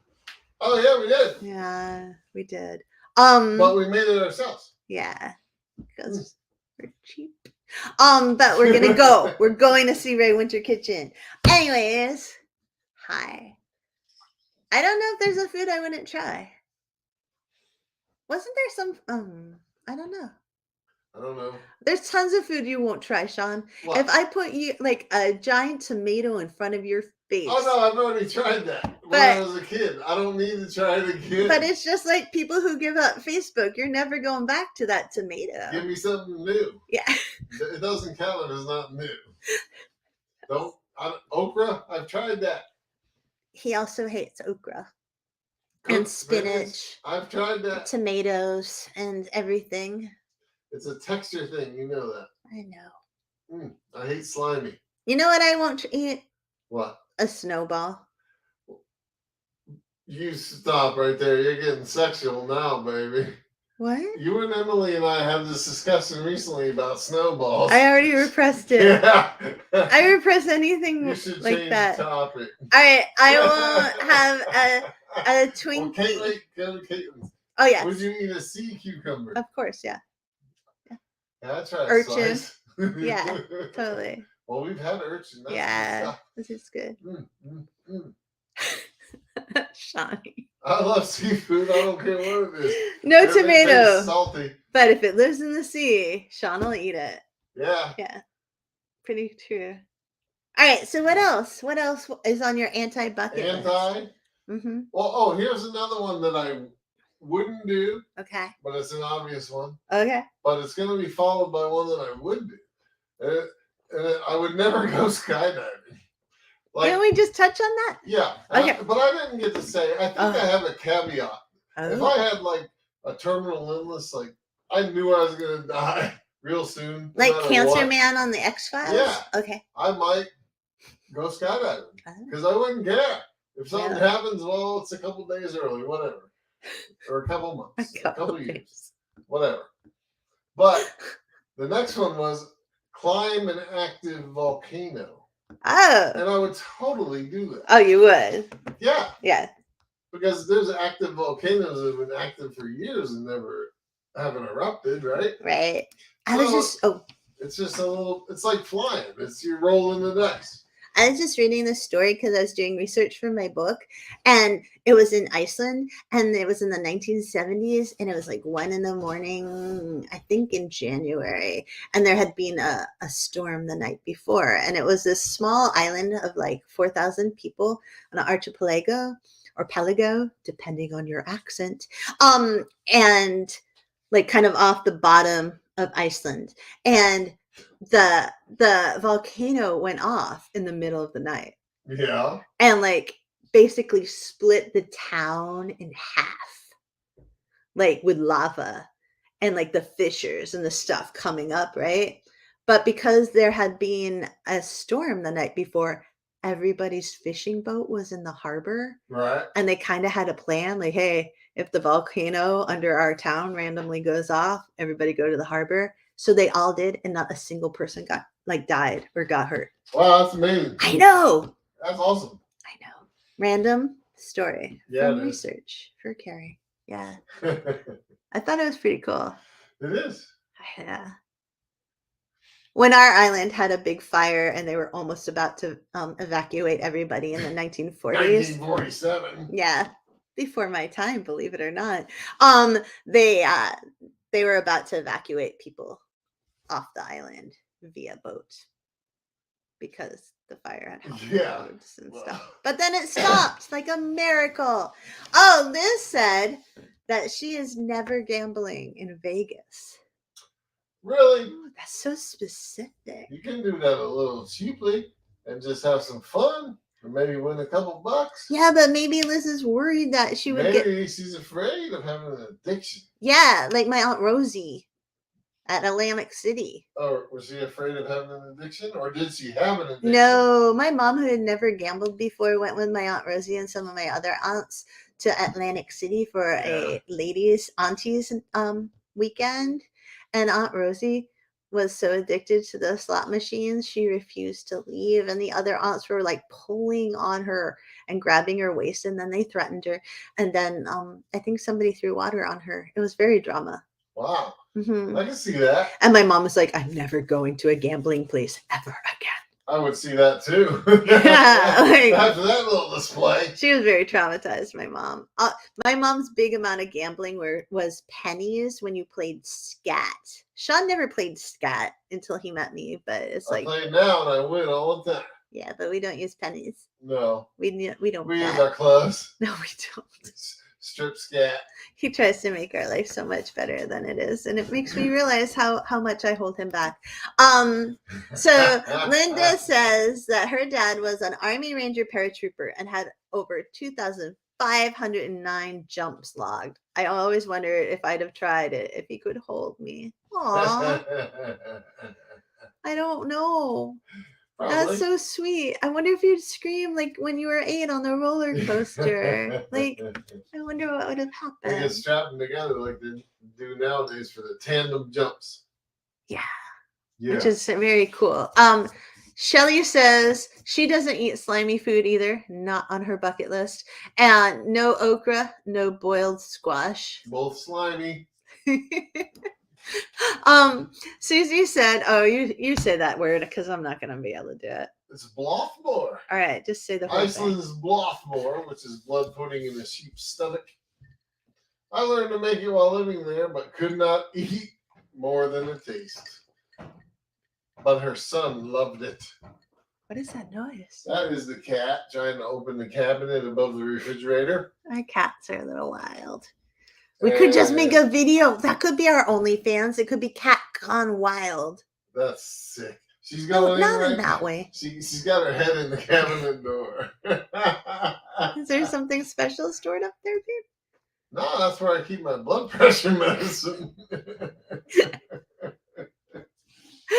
Oh yeah, we did. Yeah, we did. But we made it ourselves. Yeah, because we're cheap. But we're gonna go. We're going to see Ray Winter Kitchen. Anyways, hi. I don't know if there's a food I wouldn't try. Wasn't there some? I don't know. I don't know. There's tons of food you won't try, Shaun. What? If I put you like a giant tomato in front of your face. Oh no, I've already tried that when I was a kid. I don't need to try it again. But it's just like people who give up Facebook. You're never going back to that tomato. Give me something new. Yeah. It doesn't count if it's not new. Okra, I've tried that. He also hates okra. And spinach. I've tried that. Tomatoes and everything. It's a texture thing, you know that. I know. I hate slimy. You know what I won't eat? What? A snowball. You stop right there. You're getting sexual now, baby. What? You and Emily and I had this discussion recently about snowballs. I already repressed it. Yeah. I repress anything You should like change that. the topic. All right, I will have a Twinkie. Well, wait, go to Caitlin's. Oh yeah. Would you eat a sea cucumber? Of course, yeah. Yeah, that's right. Urchin. Yeah, totally. Well, we've had urchin. That's yeah, this is good. Shawnee. I love seafood. I don't care what it is. No tomato. Salty. But if it lives in the sea, Shaun will eat it. Yeah. Yeah. Pretty true. All right. So what else? What else is on your anti-bucket list? Mm-hmm. Well, here's another one that I wouldn't do. Okay. But it's an obvious one. Okay. But it's going to be followed by one that I would do. I would never go skydiving. Like, didn't we just touch on that? Yeah. Okay. But I didn't get to say. I think I have a caveat. Oh. If I had like a terminal illness, like I knew I was going to die real soon. Like Cancer Man on the X-Files? Yeah. Okay. I might go skydiving because I wouldn't care. If something happens, well, it's a couple days early, whatever. Or a couple months, a couple years, whatever. But the next one was climb an active volcano. Oh. And I would totally do that. Oh, you would? Yeah. Yeah. Because there's active volcanoes that have been active for years and never haven't erupted, right? Right. It's just a little, it's like flying. It's you're rolling the dice. I was just reading this story because I was doing research for my book, and it was in Iceland, and it was in the 1970s, and it was like 1 a.m, I think in January, and there had been a storm the night before, and it was this small island of like 4,000 people on an archipelago or pelago, depending on your accent, and like kind of off the bottom of Iceland, and the volcano went off in the middle of the night. Yeah. And like basically split the town in half. Like with lava and like the fissures and the stuff coming up, right? But because there had been a storm the night before, everybody's fishing boat was in the harbor. Right. And they kind of had a plan like, hey, if the volcano under our town randomly goes off, everybody go to the harbor. So they all did, and not a single person died or got hurt. Wow, that's amazing. I know. That's awesome. I know. Random story from research for Carrie. Yeah. I thought it was pretty cool. It is. Yeah. When our island had a big fire and they were almost about to evacuate everybody in the 1940s. 1947. Yeah. Before my time, believe it or not. They were about to evacuate people off the island via boat because the fire had roads and stuff. But then it stopped like a miracle. Oh, Liz said that she is never gambling in Vegas. Really? Oh, that's so specific. You can do that a little cheaply and just have some fun. Or maybe win a couple bucks. Yeah, but maybe Liz is worried that she would Maybe she's afraid of having an addiction. Yeah, like my Aunt Rosie at Atlantic City. Or was she afraid of having an addiction? Or did she have an addiction? No, my mom, who had never gambled before, went with my Aunt Rosie and some of my other aunts to Atlantic City for a aunties weekend. And Aunt Rosie was so addicted to the slot machines, she refused to leave. And the other aunts were like pulling on her and grabbing her waist, and then they threatened her. And then I think somebody threw water on her. It was very drama. Wow. Hmm. I can see that. And my mom was like, I'm never going to a gambling place ever again. I would see that too. Yeah, like, after that little display. She was very traumatized, my mom. My mom's big amount of gambling was pennies when you played scat. Shaun never played scat until he met me, but it's I play now and I win all the time. Yeah, but we don't use pennies. No. We don't. We use our clubs. No, we don't. Strip scat. He tries to make our life so much better than it is, and it makes me realize how much I hold him back. So Linda says that her dad was an Army Ranger paratrooper and had over 2,509 jumps logged. I always wondered if I'd have tried it if he could hold me. Aww. I don't know. Probably. That's so sweet. I wonder if you'd scream like when you were 8 on the roller coaster. Like, I wonder what would have happened. They get strapped them together like they do nowadays for the tandem jumps. Yeah. Which is very cool. Shelly says she doesn't eat slimy food either, not on her bucket list. And no okra, no boiled squash. Both slimy. Susie said, oh, you say that word because I'm not gonna be able to do it. It's Blothmore. All right, just say the whole Iceland's thing. Blothmore, which is blood pudding in a sheep's stomach. I learned to make it while living there, but could not eat more than a taste. But her son loved it. What is that noise? That is the cat trying to open the cabinet above the refrigerator. Our cats are a little wild. We could just make a video. That could be our OnlyFans. It could be Cat Gone Wild. That's sick. She's going not in that way. She's got her head in the cabinet door. Is there something special stored up there, babe? No, that's where I keep my blood pressure medicine.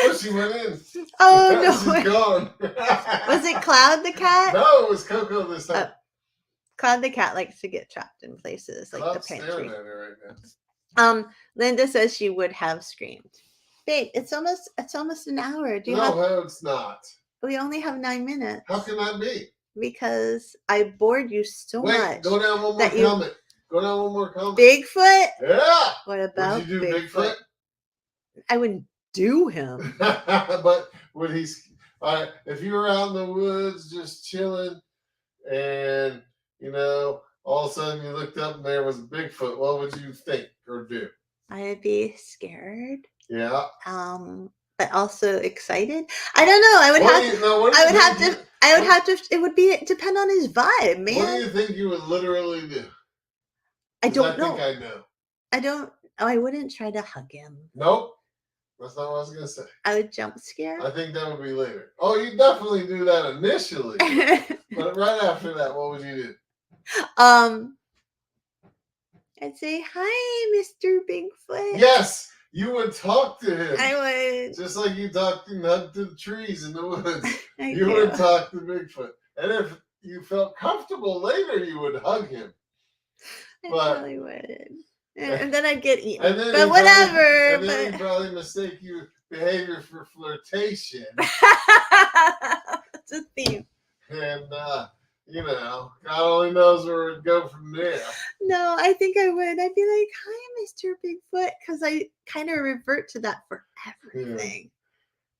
Oh, she went in. Oh, no. She's gone. Was it Cloud the cat? No, it was Coco this time. Cloud the cat likes to get trapped in places like Cloud's the pantry. staring at her right now. Linda says she would have screamed. Babe, it's almost an hour. No, it's not. We only have 9 minutes. How can that be? Because I bored you so much. Wait, go down one more comment. Go down one more comment. Bigfoot? Yeah. What about Would you do Bigfoot? I wouldn't do him. But would he? If you were out in the woods just chilling, and all of a sudden you looked up and there was Bigfoot, what would you think or do? I'd be scared. Yeah. But also excited. I don't know. I would have to. It would depend on his vibe, man. What do you think you would literally do? I don't know. I think I know. I don't. Oh, I wouldn't try to hug him. Nope. That's not what I was gonna say. I would jump scare. I think that would be later. Oh, you definitely do that initially. But right after that, what would you do? I'd say, hi, Mr. Bigfoot. Yes, you would talk to him. I would. Just like you talked and hugged to the trees in the woods. You would talk to Bigfoot. And if you felt comfortable later, you would hug him. I probably would. And then I'd get eaten. But whatever. And then he'd probably mistake your behavior for flirtation. It's a theme. And, God only knows where it'd go from there. No, I think I would. I'd be like, hi, Mr. Bigfoot. Because I kind of revert to that for everything. Yeah.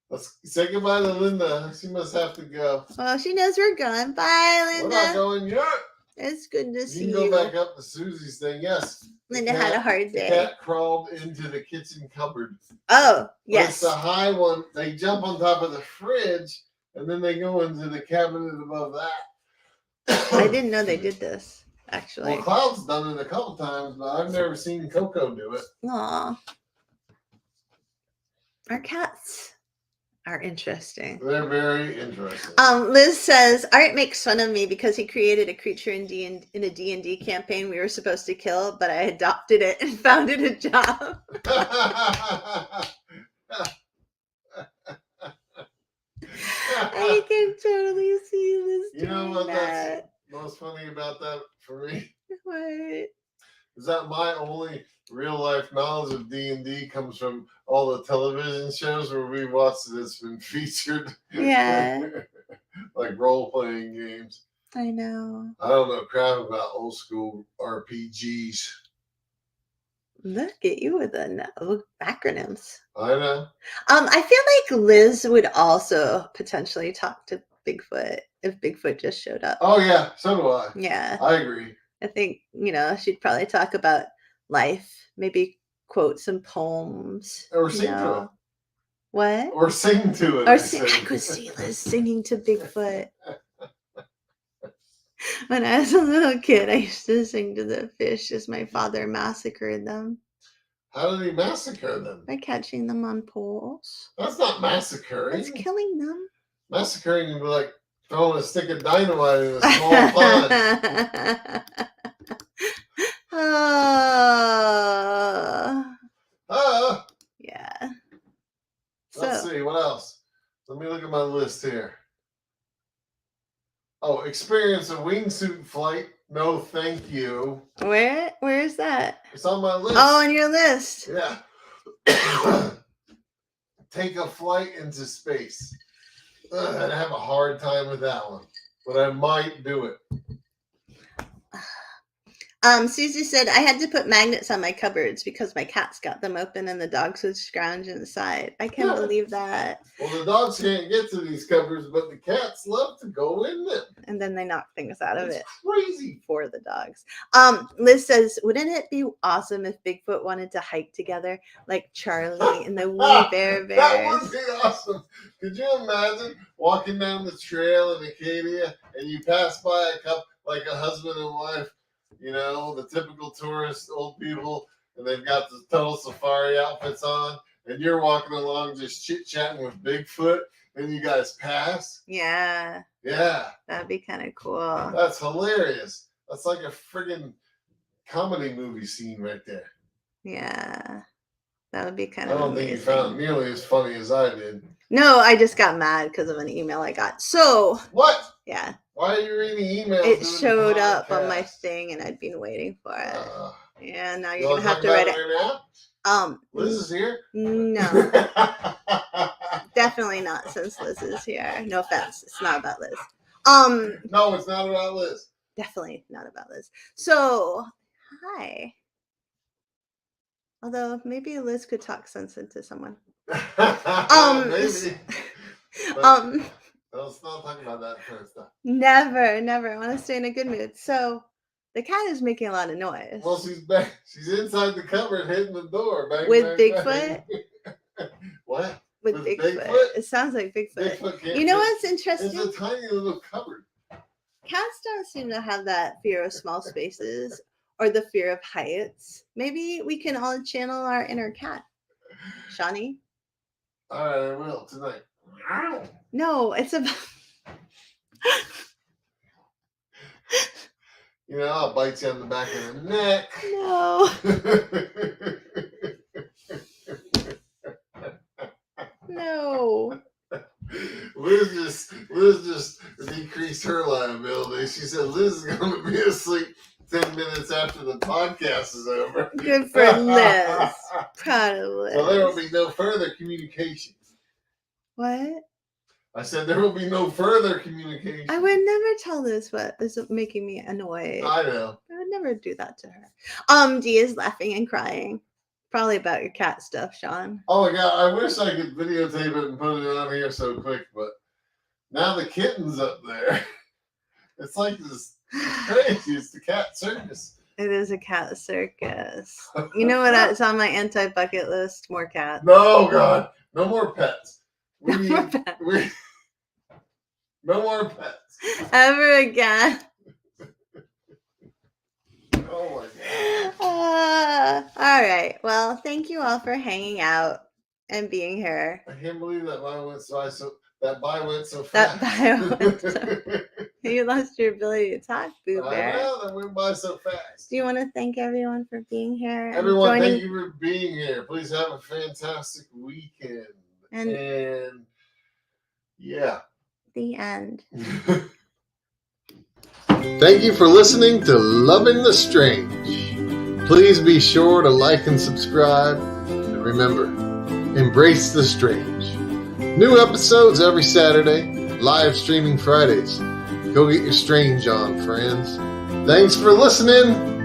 Let's say goodbye to Linda. She must have to go. Well, she knows we're gone. Bye, Linda. We're not going yet. It's good to see you. You can go back up to Susie's thing. Yes. Linda had a hard day. The cat crawled into the kitchen cupboard. Oh, yes. It's the high one. They jump on top of the fridge, and then they go into the cabinet above that. I didn't know they did this, actually. Well, Cloud's done it a couple times, but I've never seen Coco do it. Aw. Our cats are interesting. They're very interesting. Liz says Art makes fun of me because he created a creature in a D&D campaign we were supposed to kill, but I adopted it and found it a job. I can totally see this. You know what? That's most funny about that for me. What? Is that my only real life knowledge of D&D comes from all the television shows where we watched it. It's been featured. Yeah. Like role-playing games. I know. I don't know crap about old school RPGs. Look at you with the acronyms. I know. I feel like Liz would also potentially talk to Bigfoot if Bigfoot just showed up. Oh yeah, so do I. Yeah. I agree. I think, she'd probably talk about life, maybe quote some poems. Or sing to it. What? Or sing to it. I could see Liz singing to Bigfoot. When I was a little kid, I used to sing to the fish as my father massacred them. How did he massacre them? By catching them on poles. That's not massacring. That's killing them. Massacring would be like throwing a stick of dynamite in a small pond. Yeah. Let's see, what else? Let me look at my list here. Oh, experience a wingsuit flight. No, thank you. Where is that? It's on my list. Oh, on your list. Yeah. Take a flight into space. I'd have a hard time with that one, but I might do it. Susie said, I had to put magnets on my cupboards because my cats got them open and the dogs would scrounge inside. I can't believe that. Well, the dogs can't get to these cupboards, but the cats love to go in them. And then they knock things out of it. Crazy. For the dogs. Liz says, wouldn't it be awesome if Bigfoot wanted to hike together like Charlie and the wee bear bears? That would be awesome. Could you imagine walking down the trail in Acadia and you pass by a couple, like a husband and wife, the typical tourist, old people, and they've got the total safari outfits on, and you're walking along just chit-chatting with Bigfoot, and you guys pass? Yeah. Yeah. That'd be kind of cool. That's hilarious. That's like a friggin' comedy movie scene right there. Yeah. That would be kind of I don't think you found it nearly as funny as I did. No, I just got mad because of an email I got. So. What? Yeah. Why are you reading emails? It showed up on my thing, and I'd been waiting for it. Yeah, now you're gonna have to write it. Now? Liz is here? No. Definitely not, since Liz is here. No offense. It's not about Liz. No, it's not about Liz. Definitely not about Liz. So, hi. Although maybe Liz could talk sense into someone. Maybe. Let's not talk about that kind of stuff. Never. I want to stay in a good mood. So, the cat is making a lot of noise. Well, she's back. She's inside the cupboard, hitting the door. Bang, with bang, Bigfoot. Bang. What? With Bigfoot. It sounds like Bigfoot. What's interesting? It's a tiny little cupboard. Cats don't seem to have that fear of small spaces or the fear of heights. Maybe we can all channel our inner cat. Shawnee? All right, I will tonight. No, it's about... I'll bite you on the back of the neck. No. No. Liz just decreased her liability. She said Liz is going to be asleep 10 minutes after the podcast is over. Good for Liz. Proud of Liz. So there will be no further communication. What? I said there will be no further communication. I would never tell Liz what is making me annoyed. I know. I would never do that to her. Dee is laughing and crying. Probably about your cat stuff, Shaun. Oh my God, I wish I could videotape it and put it on here so quick, but now the kitten's up there. It's like this crazy. It's the cat circus. It is a cat circus. You know what? It's on my anti-bucket list. More cats. No, God. No more pets. No more pets. Ever again. Oh my God. All right. Well, thank you all for hanging out and being here. I can't believe that bye went so fast. That bye went so You lost your ability to talk, Boo Bear. I know, that went by so fast. Do you want to thank everyone for being here? Everyone, thank you for being here. Please have a fantastic weekend. And yeah. The end. Thank you for listening to Loving the Strange. Please be sure to like and subscribe. And remember, embrace the strange. New episodes every Saturday, live streaming Fridays. Go get your strange on, friends. Thanks for listening.